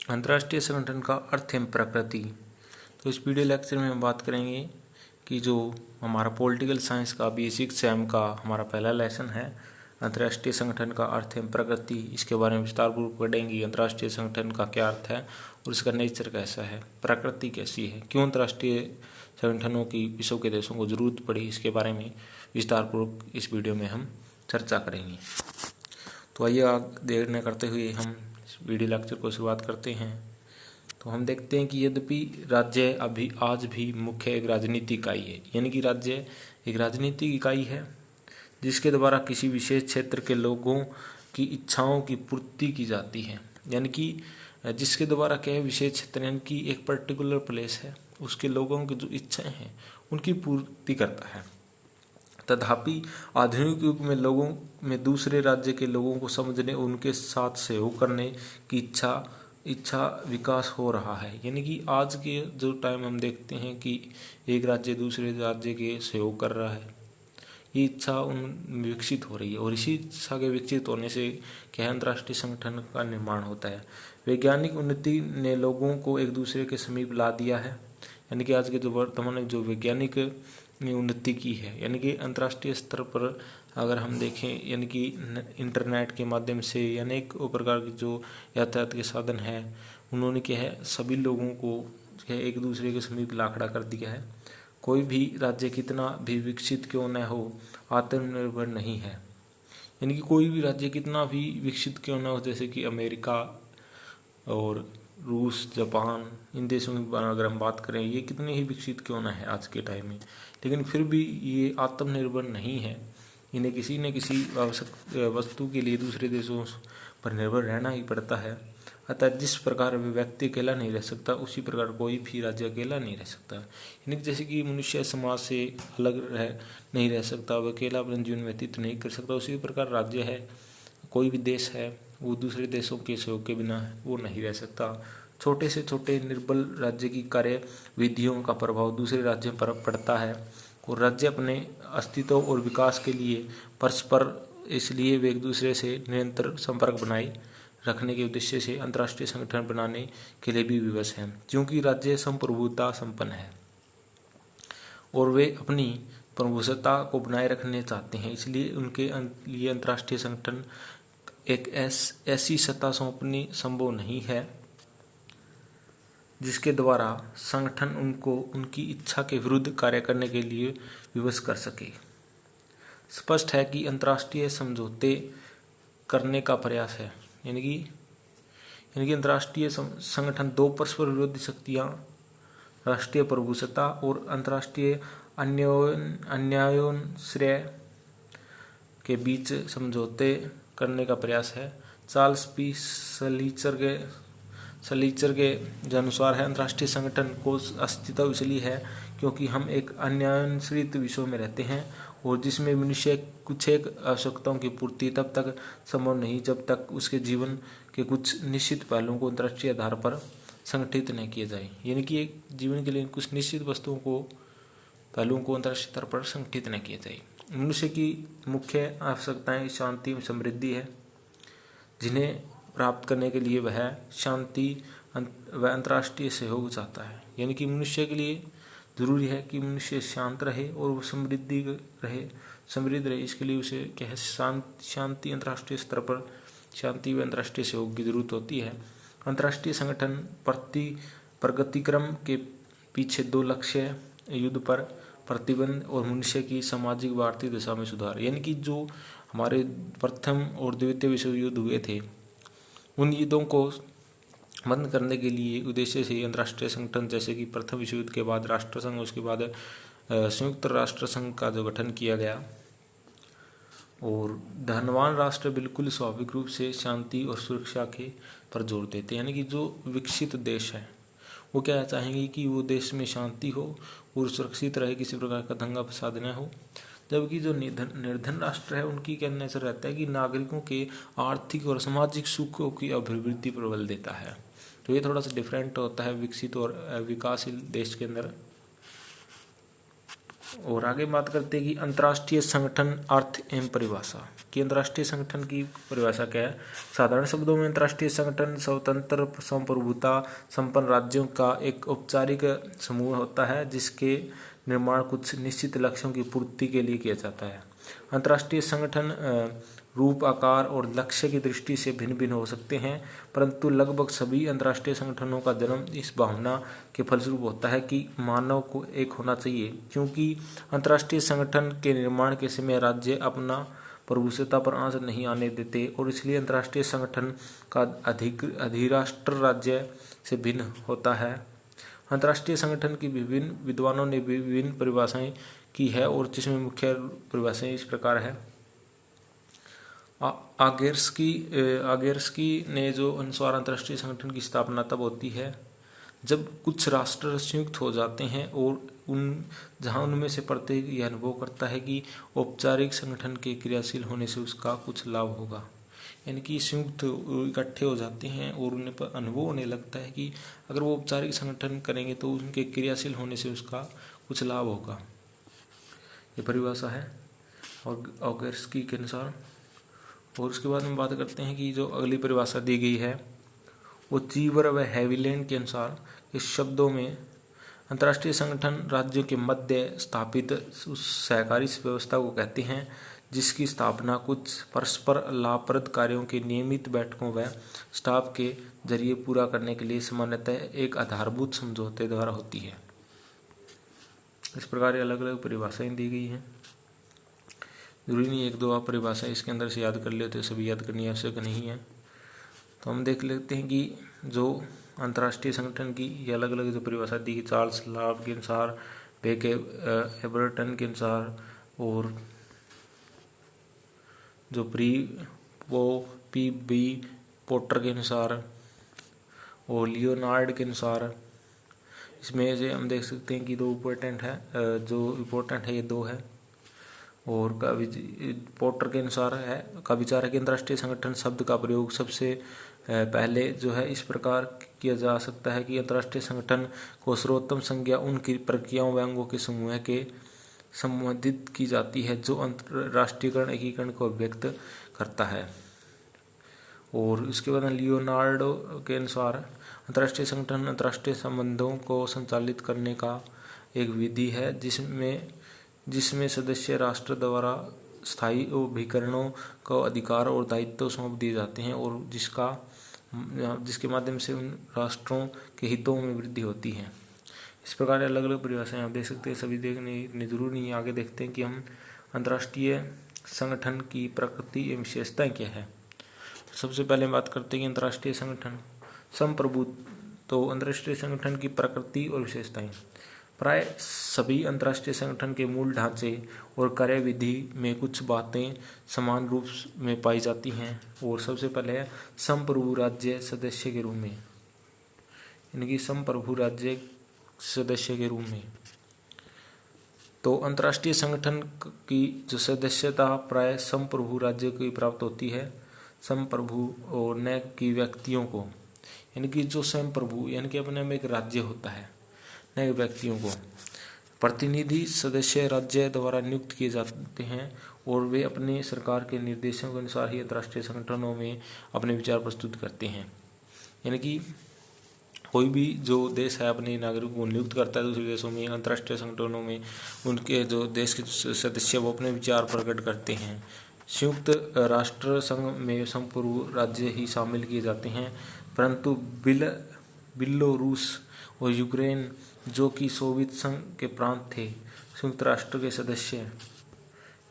अंतर्राष्ट्रीय संगठन का अर्थ एवं प्रकृति। तो इस वीडियो लेक्चर में हम बात करेंगे कि जो हमारा पॉलिटिकल साइंस का बेसिक सेम का हमारा पहला लेसन है, अंतर्राष्ट्रीय संगठन का अर्थ एवं प्रकृति, इसके बारे में विस्तारपूर्वक पढ़ेंगे। अंतर्राष्ट्रीय संगठन का क्या अर्थ है और इसका नेचर कैसा है, प्रकृति कैसी है, क्यों अंतर्राष्ट्रीय संगठनों की विश्व के देशों को जरूरत पड़ी, इसके बारे में विस्तारपूर्वक इस वीडियो में हम चर्चा करेंगे। तो आइए देर न करते हुए हम वीडियो लेक्चर को शुरुआत करते हैं। तो हम देखते हैं कि यद्यपि राज्य अभी आज भी मुख्य एक राजनीतिक इकाई है, यानी कि राज्य एक राजनीतिक इकाई है जिसके द्वारा किसी विशेष क्षेत्र के लोगों की इच्छाओं की पूर्ति की जाती है। यानी कि जिसके द्वारा क्या है, विशेष क्षेत्र यानी कि एक पर्टिकुलर प्लेस है, उसके लोगों की जो इच्छाएं हैं उनकी पूर्ति करता है। तथापि आधुनिक युग में लोगों में दूसरे राज्य के लोगों को समझने और उनके साथ सहयोग करने की इच्छा विकास हो रहा है। यानी कि आज के जो टाइम हम देखते हैं कि एक राज्य दूसरे राज्य के सहयोग कर रहा है, ये इच्छा विकसित हो रही है और इसी इच्छा के विकसित होने से क्या है, अंतर्राष्ट्रीय संगठन का निर्माण होता है। वैज्ञानिक उन्नति ने लोगों को एक दूसरे के समीप ला दिया है। यानी कि आज के जो वर्तमान में जो वैज्ञानिक ने उन्नति की है, यानी कि अंतर्राष्ट्रीय स्तर पर अगर हम देखें, यानी कि इंटरनेट के माध्यम से अनेक प्रकार के जो यातायात के साधन हैं, उन्होंने क्या है, सभी लोगों को क्या है, एक दूसरे के समीप ला खड़ा कर दिया है। कोई भी राज्य कितना भी विकसित क्यों न हो, आत्मनिर्भर नहीं है। यानी कि कोई भी राज्य कितना भी विकसित क्यों न हो, जैसे कि अमेरिका और रूस, जापान, इन देशों की अगर हम बात करें, ये कितने ही विकसित क्यों ना है आज के टाइम में, लेकिन फिर भी ये आत्मनिर्भर नहीं है। इन्हें किसी न किसी आवश्यक वस्तु के लिए दूसरे देशों पर निर्भर रहना ही पड़ता है। अतः जिस प्रकार वे व्यक्ति अकेला नहीं रह सकता, उसी प्रकार कोई भी राज्य अकेला नहीं रह सकता। यानी कि जैसे कि मनुष्य समाज से अलग नहीं रह सकता, वह अकेला अपना जीवन व्यतीत नहीं कर सकता, उसी प्रकार राज्य है, कोई भी देश है, वो दूसरे देशों के सहयोग के बिना वो नहीं रह सकता। छोटे से छोटे निर्बल राज्य की कार्य विधियों का प्रभाव दूसरे राज्यों पर पड़ता है और राज्य अपने अस्तित्व और विकास के लिए परस्पर, इसलिए वे एक दूसरे से निरंतर संपर्क बनाए रखने के उद्देश्य से अंतर्राष्ट्रीय संगठन बनाने के लिए भी विवश हैं। क्योंकि राज्य संप्रभुता संपन्न है और वे अपनी प्रभुसत्ता को बनाए रखने चाहते हैं, इसलिए उनके लिए अंतर्राष्ट्रीय संगठन एक ऐसी सत्ता सौंपनी संभव नहीं है जिसके द्वारा संगठन उनको उनकी इच्छा के विरुद्ध कार्य करने के लिए विवश कर सके। स्पष्ट है कि अंतर्राष्ट्रीय समझौते करने का प्रयास है। यानी कि अंतर्राष्ट्रीय संगठन दो परस्पर विरोधी शक्तियां, राष्ट्रीय प्रभुसत्ता और अंतर्राष्ट्रीय अन्यायोन श्रेय के बीच समझौते करने का प्रयास है। चार्ल्स पी सलीचर के अनुसार है, अंतर्राष्ट्रीय संगठन को अस्तित्व इसलिए है क्योंकि हम एक अनियंत्रित विश्व में रहते हैं और जिसमें मनुष्य कुछ एक आवश्यकताओं की पूर्ति तब तक संभव नहीं जब तक उसके जीवन के कुछ निश्चित पहलुओं को अंतर्राष्ट्रीय आधार पर संगठित नहीं किया जाए। यानी कि एक जीवन के लिए कुछ निश्चित पहलुओं को अंतर्राष्ट्रीय स्तर पर संगठित न किया जाए। मनुष्य की मुख्य आवश्यकताएं शांति और समृद्धि है, जिन्हें प्राप्त करने के लिए वह शांति व अंतर्राष्ट्रीय सहयोग चाहता है। यानी कि मनुष्य के लिए जरूरी है कि मनुष्य शांत रहे और वो समृद्ध रहे। इसके लिए उसे क्या है, शांति, अंतर्राष्ट्रीय स्तर पर शांति व अंतर्राष्ट्रीय सहयोग की जरूरत होती है। अंतर्राष्ट्रीय संगठन प्रगतिक्रम के पीछे दो लक्ष्य है, युद्ध पर प्रतिबंध और मनुष्य की सामाजिक व आर्थिक दशा में सुधार। यानी कि जो हमारे प्रथम और द्वितीय विश्व युद्ध हुए थे, उन युद्धों को बंद करने के लिए उद्देश्य से अंतर्राष्ट्रीय संगठन, जैसे कि प्रथम विश्व युद्ध के बाद राष्ट्रसंघ, उसके बाद संयुक्त राष्ट्र संघ का जो गठन किया गया। और धनवान राष्ट्र बिल्कुल स्वाभाविक रूप से शांति और सुरक्षा के पर जोर देते हैं। यानी कि जो विकसित देश है वो क्या चाहेंगे कि वो देश में शांति हो और सुरक्षित रहे, किसी प्रकार का दंगा फसाद न हो। जबकि जो निर्धन राष्ट्र है, उनकी क्या नेचर रहता है कि नागरिकों के आर्थिक और सामाजिक सुखों की अभिवृद्धि पर बल देता है। तो ये थोड़ा सा डिफरेंट होता है विकसित और विकासशील देश के अंदर। और आगे बात करते हैं कि अंतर्राष्ट्रीय संगठन अर्थ एवं परिभाषा। कि अंतर्राष्ट्रीय संगठन की परिभाषा क्या है। साधारण शब्दों में अंतर्राष्ट्रीय संगठन स्वतंत्र संप्रभुता संपन्न राज्यों का एक औपचारिक समूह होता है जिसके निर्माण कुछ निश्चित लक्ष्यों की पूर्ति के लिए किया जाता है। अंतर्राष्ट्रीय संगठन रूप, आकार और लक्ष्य की दृष्टि से भिन्न भिन्न हो सकते हैं, परंतु लगभग सभी अंतर्राष्ट्रीय संगठनों का जन्म इस भावना के फलस्वरूप होता है कि मानव को एक होना चाहिए। क्योंकि अंतर्राष्ट्रीय संगठन के निर्माण के समय राज्य अपना प्रभुसत्ता पर आंच नहीं आने देते और इसलिए अंतर्राष्ट्रीय संगठन का अधिराष्ट्र राज्य से भिन्न होता है। अंतर्राष्ट्रीय संगठन की विभिन्न विद्वानों ने विभिन्न परिभाषाएं की है और जिसमें मुख्य परिभाषाएं इस प्रकार है। आगेर्स्की ने जो अनुसार अंतर्राष्ट्रीय संगठन की स्थापना तब होती है जब कुछ राष्ट्र संयुक्त हो जाते हैं और जहां उनमें से प्रत्येक यह अनुभव करता है कि औपचारिक संगठन के क्रियाशील होने से उसका कुछ लाभ होगा। यानी कि संयुक्त इकट्ठे हो जाते हैं और उन्हें पर अनुभव होने लगता है कि अगर वो औपचारिक संगठन करेंगे तो उनके क्रियाशील होने से उसका कुछ लाभ होगा। ये परिभाषा है और आगेर्स्की के अनुसार। और उसके बाद हम बात करते हैं कि जो अगली परिभाषा दी गई है वो चीवर व हैविलैंड के अनुसार इस शब्दों में अंतर्राष्ट्रीय संगठन राज्यों के मध्य स्थापित उस सहकारी व्यवस्था को कहते हैं जिसकी स्थापना कुछ परस्पर लाभप्रद कार्यों के नियमित बैठकों व स्टाफ के जरिए पूरा करने के लिए सामान्यतः एक आधारभूत समझौते द्वारा होती है। इस प्रकार अलग अलग परिभाषाएं दी गई हैं। जरूरी नहीं एक दो आप परिभाषा इसके अंदर से याद कर लेते हो, सभी याद करनी आवश्यक नहीं है। तो हम देख लेते हैं कि जो अंतर्राष्ट्रीय संगठन की ये अलग अलग जो परिभाषा दी गई चार्ल्स लाभ के अनुसार, बेके एबर्टन के अनुसार और जो पी बी पोटर के अनुसार और लियोनार्ड के अनुसार, इसमें से हम देख सकते हैं कि दो इम्पोर्टेंट है, जो इम्पोर्टेंट है ये दो है। और पोर्टर के अनुसार है का विचार है कि अंतर्राष्ट्रीय संगठन शब्द का प्रयोग सबसे पहले जो है इस प्रकार किया जा सकता है कि अंतर्राष्ट्रीय संगठन को सर्वोत्तम संज्ञा उन प्रक्रियाओं व अंगों के समूह के संबोधित की जाती है जो अंतर्राष्ट्रीयकरण एकीकरण को व्यक्त करता है। और इसके बाद लियोनार्डो के अनुसार अंतर्राष्ट्रीय संगठन अंतर्राष्ट्रीय संबंधों को संचालित करने का एक विधि है जिसमें सदस्य राष्ट्र द्वारा स्थायी अभिकरणों को अधिकार और दायित्व सौंप दिए जाते हैं और जिसके माध्यम से उन राष्ट्रों के हितों में वृद्धि होती है। इस प्रकार अलग अलग परिभाषाएं आप देख सकते हैं, सभी देखने जरूरी नहीं है। आगे देखते हैं कि हम अंतर्राष्ट्रीय संगठन की प्रकृति एवं विशेषताएं क्या है। तो सबसे पहले बात करते हैं कि अंतर्राष्ट्रीय संगठन संप्रभु। तो अंतर्राष्ट्रीय संगठन की प्रकृति और विशेषताएं। प्राय सभी अंतर्राष्ट्रीय संगठन के मूल ढांचे और कार्यविधि में कुछ बातें समान रूप में पाई जाती हैं। और सबसे पहले है संप्रभु राज्य सदस्य के रूप में, यानी कि संप्रभु राज्य सदस्य के रूप में। तो अंतर्राष्ट्रीय संगठन की जो सदस्यता प्राय संप्रभु राज्य को प्राप्त होती है, संप्रभु और न कि व्यक्तियों को। यानी कि जो संप्रभु यानी कि अपने में एक राज्य होता है, नए व्यक्तियों को प्रतिनिधि सदस्य राज्य द्वारा नियुक्त किए जाते हैं और वे अपने सरकार के निर्देशों के अनुसार ही अंतर्राष्ट्रीय संगठनों में अपने विचार प्रस्तुत करते हैं। यानी कि कोई भी जो देश है अपने नागरिकों को नियुक्त करता है दूसरे देशों में, अंतर्राष्ट्रीय संगठनों में उनके जो देश के सदस्य वो अपने विचार प्रकट करते हैं। संयुक्त राष्ट्र संघ में संप्रभु राज्य ही शामिल किए जाते हैं, परंतु बेलारूस और यूक्रेन जो कि सोवियत संघ के प्रांत थे, संयुक्त राष्ट्र के सदस्य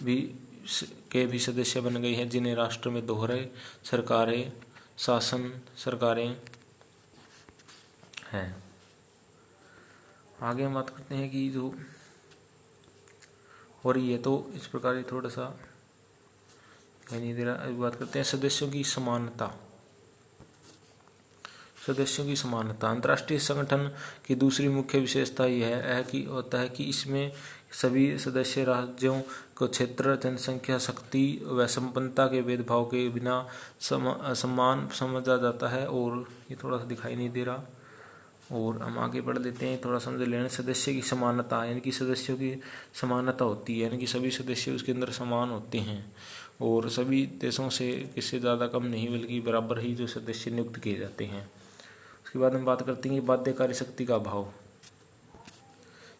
भी सदस्य बन गई हैं, जिन्हें राष्ट्र में दोहरे सरकारें शासन सरकारें हैं। आगे हम बात करते हैं कि जो और ये तो इस प्रकार थोड़ा सा नहीं दे रहा। अभी बात करते हैं सदस्यों की समानता। सदस्यों की समानता अंतर्राष्ट्रीय संगठन की दूसरी मुख्य विशेषता यह है कि होता है कि इसमें सभी सदस्य राज्यों को क्षेत्र, जनसंख्या, शक्ति व संपन्नता के भेदभाव के बिना समान समझा जाता है। और ये थोड़ा सा दिखाई नहीं दे रहा। और हम आगे बढ़ लेते हैं, थोड़ा समझ लेना। सदस्य की समानता, यानी कि सदस्यों की समानता होती है, यानी कि सभी सदस्य उसके अंदर समान होते हैं और सभी देशों से किसी ज़्यादा कम नहीं बल्कि बराबर ही जो सदस्य नियुक्त किए जाते हैं। उसके बाद हम बात करते हैं कि बाध्यकारी शक्ति का अभाव।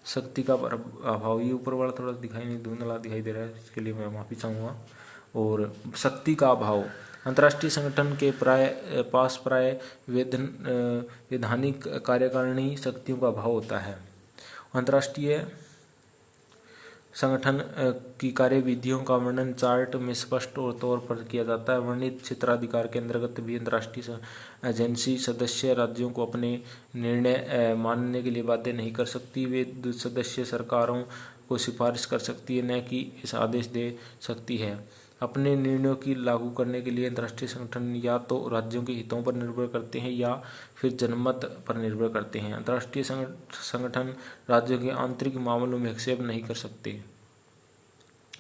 शक्ति का अभाव, ये ऊपर वाला थोड़ा दिखाई नहीं, धुंधला दिखाई दे रहा है, इसके लिए मैं माफ़ी चाहूँगा। और शक्ति का अभाव, अंतर्राष्ट्रीय संगठन के पास वैधानिक कार्यकारिणी शक्तियों का अभाव होता है। अंतर्राष्ट्रीय संगठन की कार्यविधियों का वर्णन चार्ट में स्पष्ट तौर पर किया जाता है। वर्णित क्षेत्राधिकार के अंतर्गत भी अंतर्राष्ट्रीय एजेंसी सदस्य राज्यों को अपने निर्णय मानने के लिए बाध्य नहीं कर सकती। वे सदस्य सरकारों को सिफारिश कर सकती है, न कि इस आदेश दे सकती है। अपने निर्णयों की लागू करने के लिए अंतर्राष्ट्रीय संगठन या तो राज्यों के हितों पर निर्भर करते हैं या फिर जनमत पर निर्भर करते हैं। अंतर्राष्ट्रीय संगठन राज्यों के आंतरिक मामलों में हस्तक्षेप नहीं कर सकते।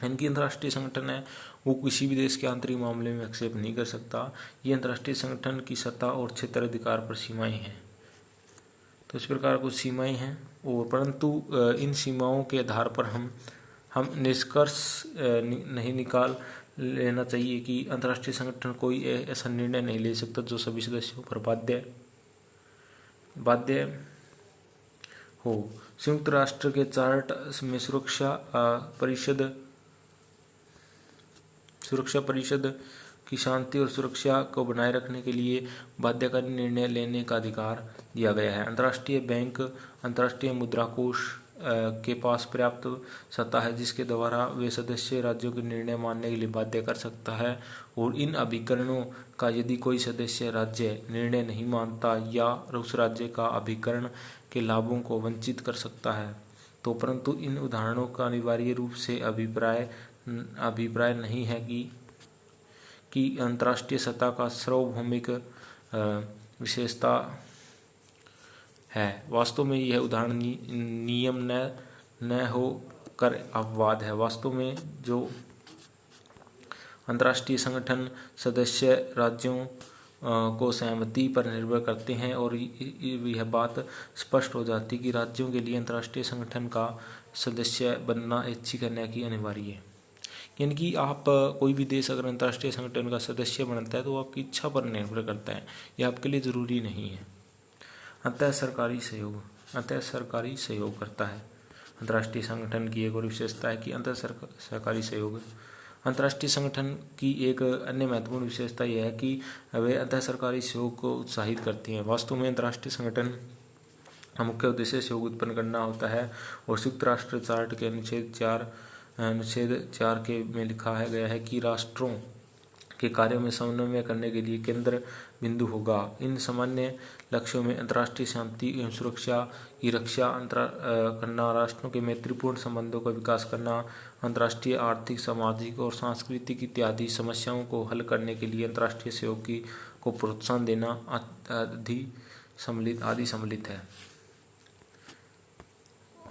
इनकी अंतर्राष्ट्रीय संगठन है वो किसी भी देश के आंतरिक मामले में हस्तक्षेप नहीं कर सकता। ये अंतर्राष्ट्रीय संगठन की सत्ता और क्षेत्राधिकार पर सीमाएं हैं। तो इस प्रकार कुछ सीमाएं हैं, और परंतु इन सीमाओं के आधार पर हम निष्कर्ष नहीं निकाल लेना चाहिए कि अंतर्राष्ट्रीय संगठन कोई ऐसा निर्णय नहीं ले सकता जो सभी सदस्यों पर बाध्य हो। संयुक्त राष्ट्र के चार्ट में सुरक्षा परिषद की शांति और सुरक्षा को बनाए रखने के लिए बाध्यकारी निर्णय लेने का अधिकार दिया गया है। अंतर्राष्ट्रीय बैंक, अंतर्राष्ट्रीय मुद्रा कोष के पास पर्याप्त सत्ता है जिसके द्वारा वे सदस्य राज्यों के निर्णय मानने के लिए बाध्य कर सकता है, और इन अभिकरणों का यदि कोई सदस्य राज्य निर्णय नहीं मानता या उस राज्य का अभिकरण के लाभों को वंचित कर सकता है तो, परंतु इन उदाहरणों का अनिवार्य रूप से अभिप्राय नहीं है कि अंतर्राष्ट्रीय सत्ता का सार्वभौमिक विशेषता है। वास्तव में यह उदाहरण नियम न हो कर अपवाद है। वास्तव में जो अंतर्राष्ट्रीय संगठन सदस्य राज्यों को सहमति पर निर्भर करते हैं, और यह बात स्पष्ट हो जाती है कि राज्यों के लिए अंतर्राष्ट्रीय संगठन का सदस्य बनना ऐच्छिक है, न कि अनिवार्य है। यानी कि आप कोई भी देश अगर अंतर्राष्ट्रीय संगठन का सदस्य बनता है तो आपकी इच्छा पर निर्भर करता है, यह आपके लिए ज़रूरी नहीं है। अंतः सरकारी सहयोग करता है। अंतर्राष्ट्रीय संगठन की एक और विशेषता है कि अंतः सरकारी सहयोग। अंतर्राष्ट्रीय संगठन की एक अन्य महत्वपूर्ण विशेषता यह है कि वे अंतः सरकारी सहयोग को उत्साहित करती हैं। वास्तव में अंतर्राष्ट्रीय संगठन का मुख्य उद्देश्य सहयोग उत्पन्न करना होता है, और संयुक्त राष्ट्र चार्ट के अनुच्छेद 4 के में लिखा गया है कि राष्ट्रों के कार्यों में समन्वय करने के लिए केंद्र बिंदु होगा। इन सामान्य लक्ष्यों में अंतर्राष्ट्रीय शांति एवं सुरक्षा की रक्षा करना, राष्ट्रों के मैत्रीपूर्ण संबंधों का विकास करना, अंतर्राष्ट्रीय आर्थिक, सामाजिक और सांस्कृतिक इत्यादि समस्याओं को हल करने के लिए अंतर्राष्ट्रीय सहयोग को प्रोत्साहन देना आदि सम्मिलित है।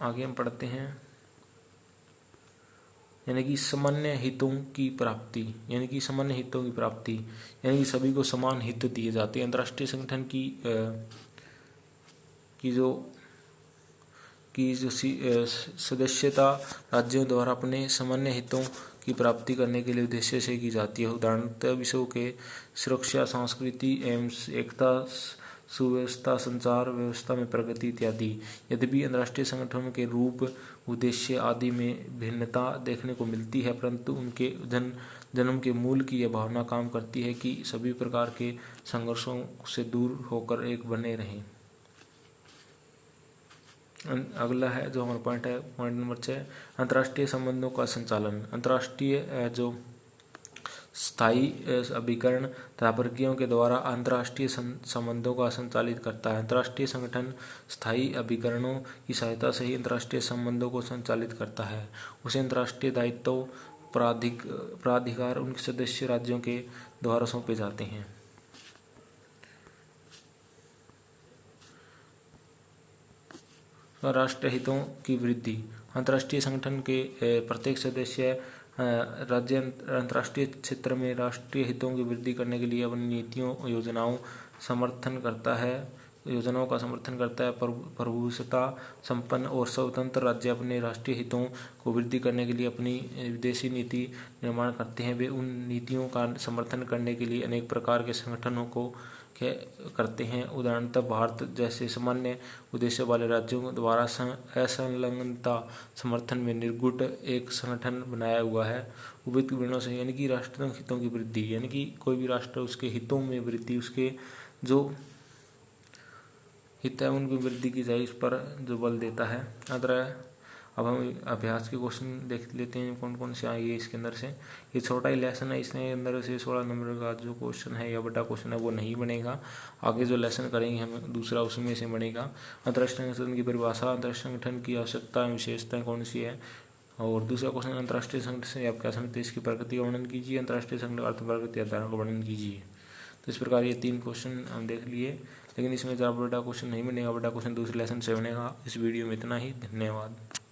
आगे हम पढ़ते हैं, यानी कि सामान्य हितों की प्राप्ति, यानी कि सभी को समान हित दिए जाते हैं। अंतर्राष्ट्रीय संगठन की जो सदस्यता राज्यों द्वारा अपने सामान्य हितों की प्राप्ति करने के लिए उद्देश्य से की जाती है। उदाहरणतः विषयों के सुरक्षा, संस्कृति एवं एकता, सुव्यवस्था, संचार व्यवस्था में प्रगति इत्यादि। यद्यपि अंतर्राष्ट्रीय संगठनों के रूप, उद्देश्य आदि में भिन्नता देखने को मिलती है, परंतु उनके जन्म के मूल की यह भावना काम करती है कि सभी प्रकार के संघर्षों से दूर होकर एक बने रहें। अगला है जो हमारा पॉइंट नंबर 6, अंतर्राष्ट्रीय संबंधों का संचालन। अंतर्राष्ट्रीय जो स्थायी अभिकरण तथा प्रक्रियाओं के द्वारा अंतर्राष्ट्रीय संबंधों का संचालित करता है। अंतर्राष्ट्रीय संगठन स्थायी अभिकरणों की सहायता से ही अंतर्राष्ट्रीय संबंधों को संचालित करता है। उसे अंतर्राष्ट्रीय दायित्व प्राधिकार उनके सदस्य राज्यों के द्वारा सौंपे जाते हैं। राष्ट्रीय हितों की वृद्धि। अंतर्राष्ट्रीय संगठन के प्रत्येक सदस्य राज्य अंतर्राष्ट्रीय क्षेत्र में राष्ट्रीय हितों की वृद्धि करने के लिए अपनी नीतियों योजनाओं समर्थन करता है। योजनाओं का समर्थन करता है। प्रभुसत्ता संपन्न और स्वतंत्र राज्य अपने राष्ट्रीय हितों को वृद्धि करने के लिए अपनी विदेशी नीति निर्माण करते हैं। वे उन नीतियों का समर्थन करने के लिए अनेक प्रकार के संगठनों को करते हैं। उदाहरणतः भारत जैसे सामान्य उद्देश्य वाले राज्यों द्वारा असंलग्नता समर्थन में निर्गुट एक संगठन बनाया हुआ है। उपयुक्त विवरणों से यानी कि राष्ट्रीय हितों की वृद्धि, यानी कि कोई भी राष्ट्र उसके हितों में वृद्धि, उसके जो हित है उनकी वृद्धि की जाए, इस पर जो बल देता है। अब हम अभ्यास के क्वेश्चन देख लेते हैं कौन कौन से आएंगे इसके अंदर से। ये छोटा ही लेसन है, इसके अंदर से 16 नंबर का जो क्वेश्चन है या बड़ा क्वेश्चन है वो नहीं बनेगा। आगे जो लेसन करेंगे हम दूसरा उसमें से बनेगा। अंतर्राष्ट्रीय संगठन की परिभाषा, अंतर्राष्ट्रीय संगठन की आवश्यकताएं विशेषताएं कौन सी है। और दूसरा क्वेश्चन, अंतर्राष्ट्रीय संगठन से आप क्या समझते हैं, इसकी प्रकृति का वर्णन कीजिए। अंतर्राष्ट्रीय संगठन अर्थ प्रकृति आधारों का वर्णन कीजिए। तो इस प्रकार ये 3 क्वेश्चन हम देख लिए, लेकिन इसमें ज़्यादा बड़ा क्वेश्चन नहीं बनेगा। बड़ा क्वेश्चन दूसरे लेसन से बनेगा। इस वीडियो में इतना ही, धन्यवाद।